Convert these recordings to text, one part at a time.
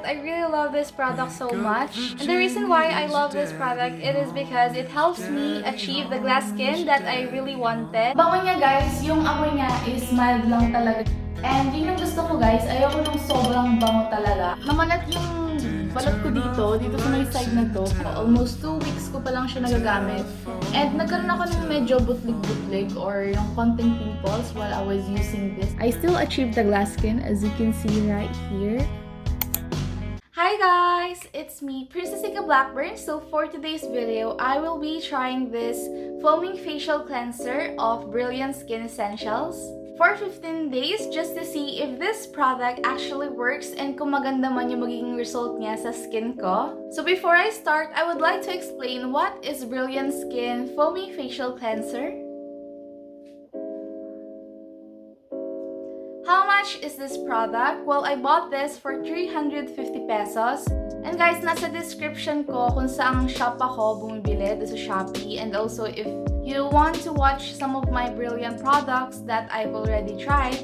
I really love this product so much. And the reason why I love this product, it is because it helps me achieve the glass skin that I really wanted. Bango niya guys, yung amoy niya is mild lang talaga. And yun yung gusto ko guys, ayoko nung sobrang bango talaga. Namanat yung balat ko dito sa may side na to. Almost 2 weeks ko pa lang siya nagagamit. And nagkaroon ako ng medyo butlig-butlig or yung konting pimples while I was using this. I still achieved the glass skin as you can see right here. Hi guys! It's me, Princess Ika Blackburn. So for today's video, I will be trying this foaming facial cleanser of Brilliant Skin Essentials for 15 days just to see if this product actually works and kung maganda man yung magiging result niya sa skin ko. So before I start, I would like to explain what is Brilliant Skin Foaming Facial Cleanser. How much is this product? Well, I bought this for 350 pesos. And guys, nasa description ko kung saang shop ako bumibili sa Shopee. And also, if you want to watch some of my brilliant products that I've already tried,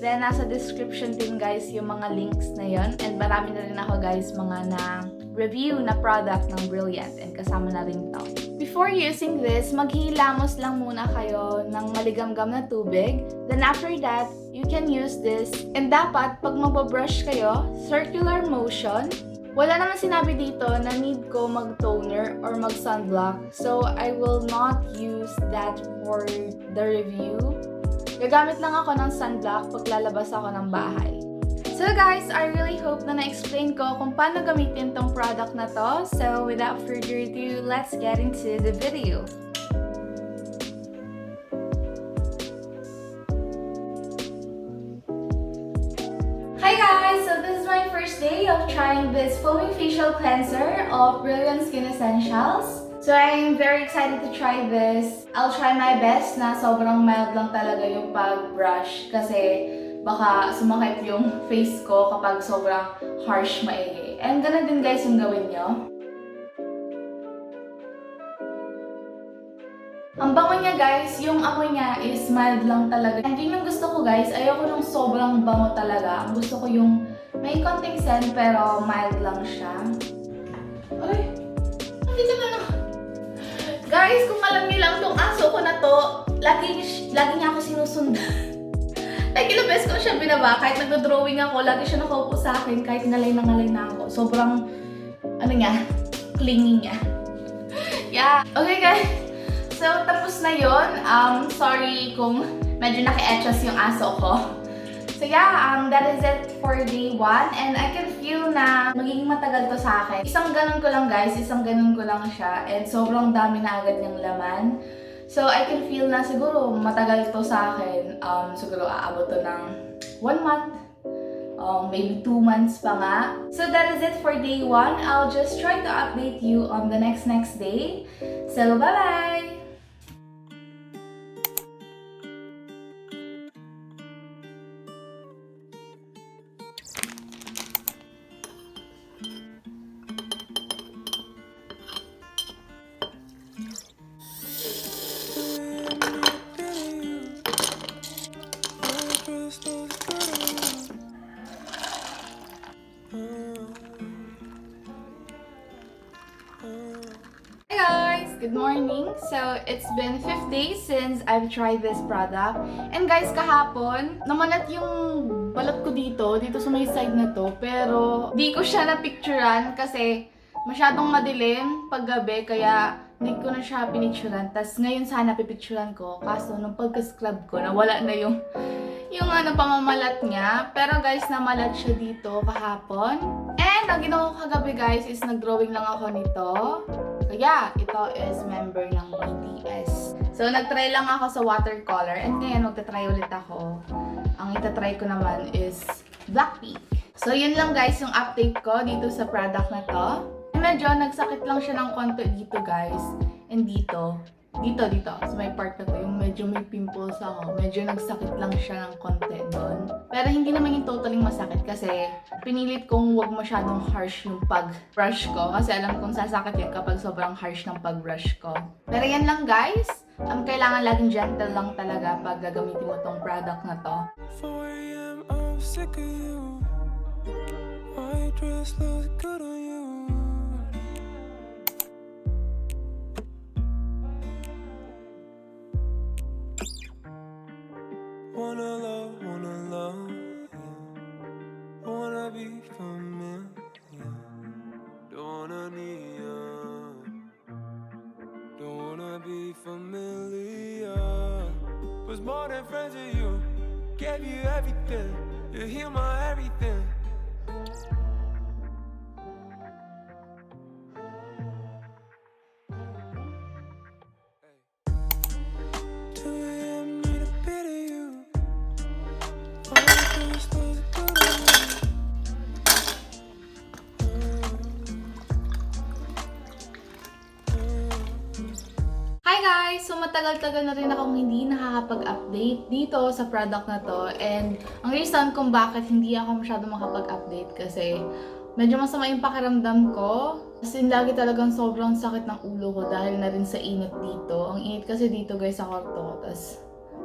then nasa description din guys yung mga links na yon. And marami na rin ako guys mga na-review na product ng Brilliant. And kasama na rin to. Before using this, maghihilamos lang muna kayo ng maligamgam na tubig. Then after that, you can use this. And dapat, pag magbabrush kayo, circular motion. Wala naman sinabi dito na need ko mag-toner or mag-sunblock. So, I will not use that for the review. Gagamit lang ako ng sunblock pag lalabas ako ng bahay. So guys, I really hope na na-explain ko kung paano gamitin tong product na to. So, without further ado, let's get into the video. Hi guys! So this is my first day of trying this foaming facial cleanser of Brilliant Skin Essentials. So I'm very excited to try this. I'll try my best na sobrang mild lang talaga yung pag-brush kasi baka sumakit yung face ko kapag sobrang harsh maigi. And ganun din guys yung gawin nyo. Ang bango niya guys, yung amoy niya is mild lang talaga. And yun yung gusto ko guys, ayoko nung sobrang bango talaga. Ang gusto ko yung may konting scent pero mild lang siya. Ay, nandito na naman. Guys, kung alam niyo lang tong aso ko na to, lagi niya ako sinusundan. Like, ilang beses ko siya binaba, kahit nagdo-drawing ako, lagi siya nakaupo sa akin, kahit ngalay na ako. Sobrang, clingy niya. Yeah. Okay guys, so tapos na yun. Sorry kung medyo naki-etchos yung aso ko. So yeah, that is it for day 1. And I can feel na magiging matagal to sa akin. Isang ganun ko lang guys, isang ganun ko lang siya. And sobrang dami na agad niyang laman. So I can feel na siguro matagal to sa akin. Siguro aabot to ng 1 month. Maybe 2 months pa nga. So that is it for day 1. I'll just try to update you on the next day. So bye-bye! Good morning! So, it's been 5 days since I've tried this product. And guys, kahapon, namanat yung balat ko dito sa may side na to. Pero, di ko siya na-picturean kasi masyadong madilim paggabi. Kaya, hindi ko na siya pinicturean. Tapos, ngayon sana pipicturean ko. Kaso, nung pagka-scrub ko, nawala na yung pamamalat niya. Pero guys, namalat siya dito kahapon. And, ang ginawa ko kagabi guys is nag-drawing lang ako nito. Kaya, ito is member ng BTS. So, nag-try lang ako sa watercolor. And ngayon, magta-try ulit ako. Ang itatry ko naman is Blackpink. So, yun lang guys yung update ko dito sa product na to. Medyo nagsakit lang siya ng konti dito guys. And dito sa may part na to, yung medyo may pimples ako. Medyo nagsakit lang siya ng konti doon. Pero hindi naman yung totally masakit kasi pinilit kong wag masyadong harsh yung pag-brush ko. Kasi alam kong sasakit yan kapag sobrang harsh ng pag-brush ko. Pero yan lang guys. Kailangan laging gentle lang talaga pag gagamitin mo tong product na to. 4 AM, I'm sick of you. just looks good on you. Wanna love, yeah. Wanna be familiar. Don't wanna need you. Don't wanna be familiar. Was more than friends with you. Gave you everything. You heal my everything. Hi guys! So matagal-tagal na rin akong hindi nakakapag-update dito sa product na to. And ang reason kung bakit hindi ako masyado makapag-update kasi medyo masama yung pakiramdam ko. As in, lagi talagang sobrang sakit ng ulo ko dahil na rin sa init dito. Ang init kasi dito guys sa kwarto ko. Tapos,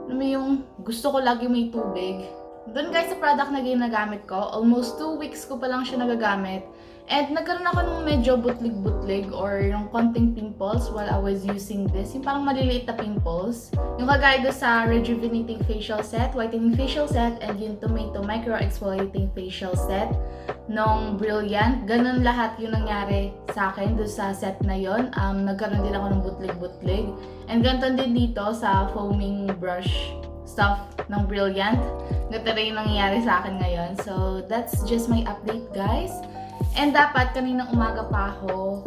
alam mo yung gusto ko lagi may tubig. Doon guys sa product na ginagamit ko, almost 2 weeks ko pa lang siya nagagamit. And nagkaroon ako ng medyo butlig-butlig or yung konting pimples while I was using this. Yung parang maliliit na pimples. Yung kagaya doon sa Rejuvenating Facial Set, Whitening Facial Set, and yung Tomato Micro Exfoliating Facial Set nung Brilliant. Ganun lahat yung nangyari sa akin doon sa set na yon. Nagkaroon din ako ng butlig-butlig. And ganun din dito sa foaming brush stuff ng Brilliant. Ganun rin yung nangyayari sa akin ngayon. So, that's just my update guys. And dapat kaninang umaga pa ako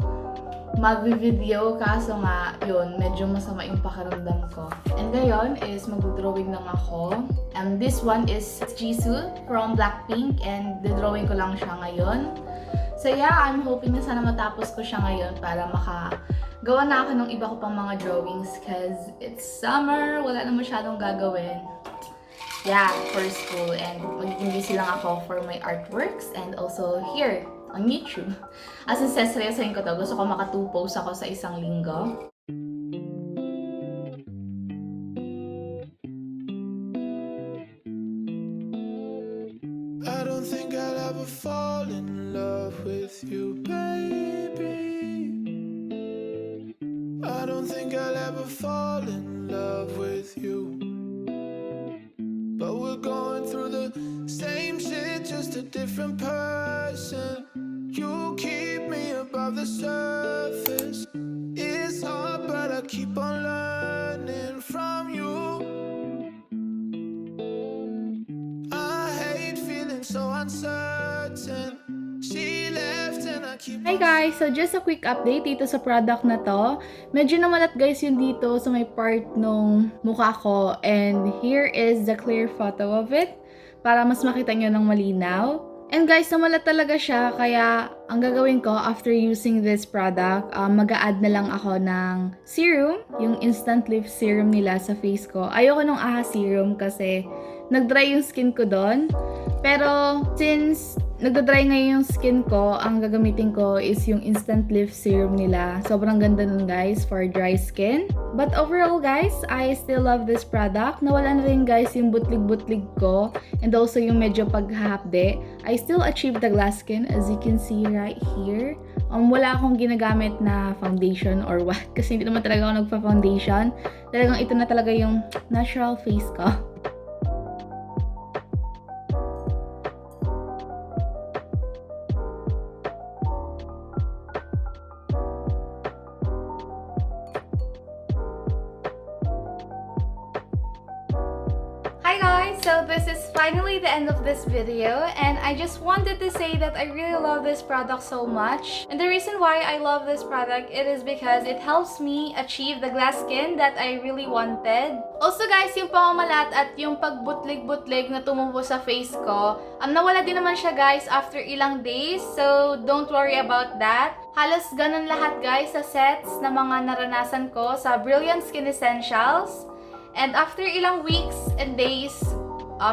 mag-video kaso nga yun, medyo masama yung pakiramdam ko. And ngayon is mag-drawing lang ako. And this one is Jisoo from Blackpink and the-drawing ko lang siya ngayon. So yeah, I'm hoping na sana matapos ko siya ngayon para makagawa na ako ng iba ko pang mga drawings cause it's summer, wala na masyadong gagawin. Yeah, for school and magiging busy lang ako for my artworks and also here on YouTube. As in, seryosohin ko to. Gusto ko maka 2 posts ako sa isang linggo. I don't think I'll ever fall in love with you, baby. I don't think I'll ever fall in love with you. But we're going through the same shit, just a different person. You keep me above the surface. It's hard, but I keep on learning from you. I hate feeling so uncertain. She left and I keep. Hi guys! So just a quick update dito sa product na to. Medyo namalat guys yun dito sa may part nung mukha ko. And here is the clear photo of it para mas makita nyo ng malinaw. And guys, namalat talaga siya, kaya ang gagawin ko after using this product, mag-a-add na lang ako ng serum, yung Instant Lift Serum nila sa face ko. Ayoko nung AHA serum kasi nag-dry yung skin ko doon. Pero since nagda-dry ngayon yung skin ko, ang gagamitin ko is yung Instant Lift Serum nila. Sobrang ganda nun guys for dry skin. But overall guys, I still love this product. Nawala na rin guys yung butlig-butlig ko and also yung medyo paghahapde. I still achieved the glass skin as you can see right here. Wala akong ginagamit na foundation or what kasi hindi naman talaga ako nagpa-foundation. Talagang ito na talaga yung natural face ko. Hi guys! So this is finally the end of this video and I just wanted to say that I really love this product so much. And the reason why I love this product, it is because it helps me achieve the glass skin that I really wanted. Also guys, yung pamamalat at yung pagbutlig-butlig na tumubo sa face ko, nawala din naman siya guys after ilang days. So don't worry about that. Halos ganun lahat guys sa sets na mga naranasan ko sa Brilliant Skin Essentials. And after ilang weeks and days,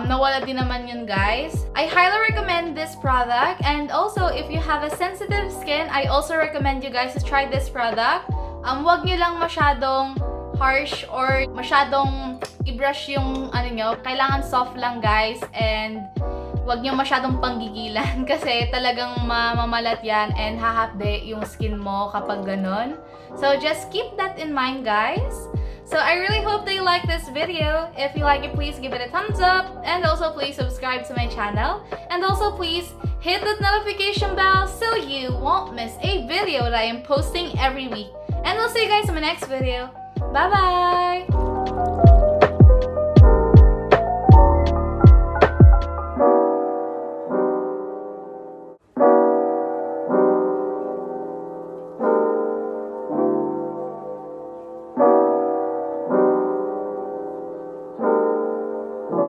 nawala din naman yun guys. I highly recommend this product. And also, if you have a sensitive skin, I also recommend you guys to try this product. Wag nyo lang masyadong harsh or masyadong i-brush yung ano nyo. Kailangan soft lang guys. And Huwag niyo masyadong panggigilan kasi talagang mamamalat yan and hahapde yung skin mo kapag ganon. So just keep that in mind, guys. So I really hope that you like this video. If you like it, please give it a thumbs up. And also please subscribe to my channel. And also please hit that notification bell so you won't miss a video that I am posting every week. And we'll see you guys in my next video. Bye-bye!